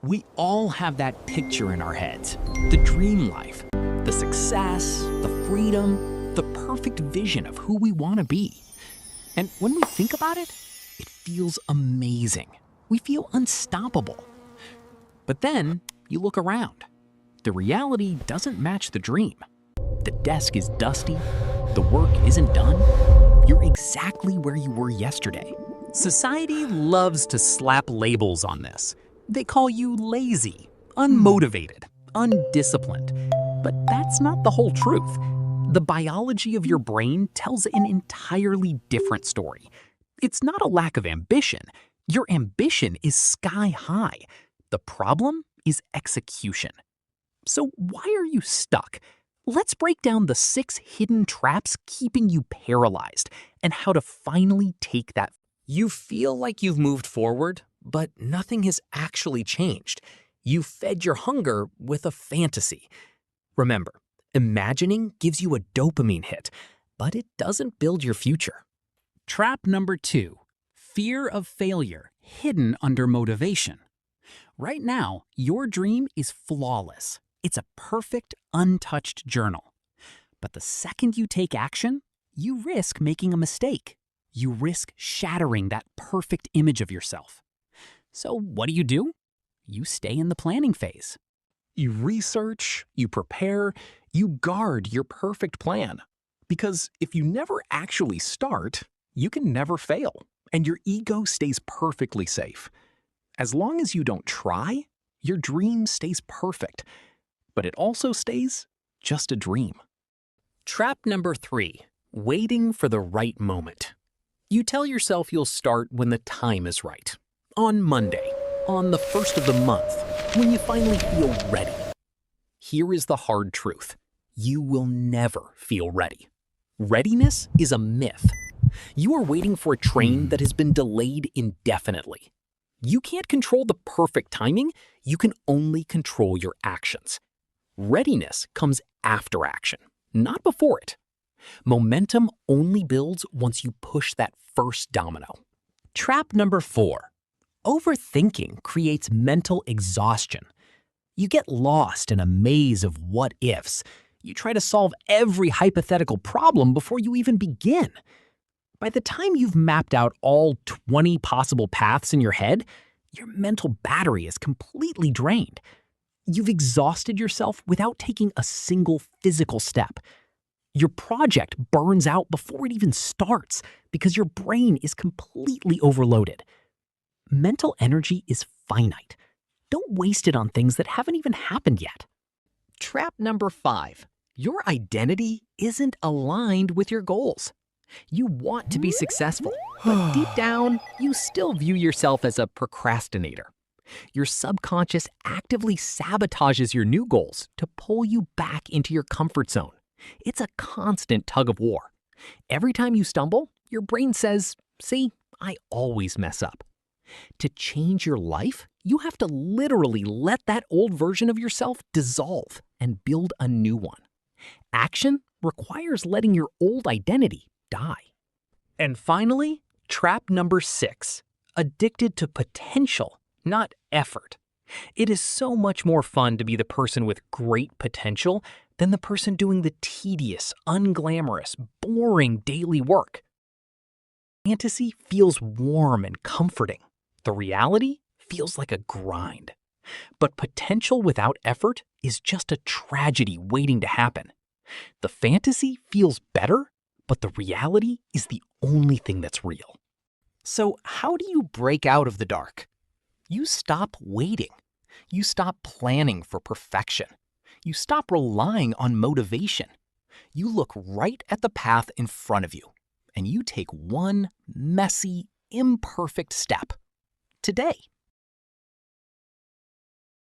We all have that picture in our heads, the dream life, the success, the freedom, the perfect vision of who we want to be. And when we think about it, it feels amazing. We feel unstoppable. But then you look around. The reality doesn't match the dream. The desk is dusty, the work isn't done. You're exactly where you were yesterday. Society loves to slap labels on this. They call you lazy, unmotivated, undisciplined. But that's not the whole truth. The biology of your brain tells an entirely different story. It's not a lack of ambition. Your ambition is sky high. The problem is execution. So why are you stuck? Let's break down the 6 hidden traps keeping you paralyzed and how to finally take that. You feel like you've moved forward, but nothing has actually changed. You fed your hunger with a fantasy. Remember, imagining gives you a dopamine hit, but it doesn't build your future. Trap number 2, fear of failure, hidden under motivation. Right now, your dream is flawless. It's a perfect, untouched journal. But the second you take action, you risk making a mistake. You risk shattering that perfect image of yourself. So what do? You stay in the planning phase. You research, you prepare, you guard your perfect plan. Because if you never actually start, you can never fail, and your ego stays perfectly safe. As long as you don't try, your dream stays perfect, but it also stays just a dream. Trap number 3, waiting for the right moment. You tell yourself you'll start when the time is right. On Monday, on the 1st of the month, when you finally feel ready. Here is the hard truth. You will never feel ready. Readiness is a myth. You are waiting for a train that has been delayed indefinitely. You can't control the perfect timing, you can only control your actions. Readiness comes after action, not before it. Momentum only builds once you push that first domino. Trap number 4, overthinking creates mental exhaustion. You get lost in a maze of what-ifs. You try to solve every hypothetical problem before you even begin. By the time you've mapped out all 20 possible paths in your head, your mental battery is completely drained. You've exhausted yourself without taking a single physical step. Your project burns out before it even starts because your brain is completely overloaded. Mental energy is finite. Don't waste it on things that haven't even happened yet. Trap number 5, your identity isn't aligned with your goals. You want to be successful, but deep down, you still view yourself as a procrastinator. Your subconscious actively sabotages your new goals to pull you back into your comfort zone. It's a constant tug of war. Every time you stumble, your brain says, "See, I always mess up." To change your life, you have to literally let that old version of yourself dissolve and build a new one. Action requires letting your old identity die. And finally, trap number 6, addicted to potential, not effort. It is so much more fun to be the person with great potential than the person doing the tedious, unglamorous, boring daily work. Fantasy feels warm and comforting. The reality feels like a grind. But potential without effort is just a tragedy waiting to happen. The fantasy feels better, but the reality is the only thing that's real. So how do you break out of the dark? You stop waiting. You stop planning for perfection. You stop relying on motivation. You look right at the path in front of you, and you take one messy, imperfect step. Today.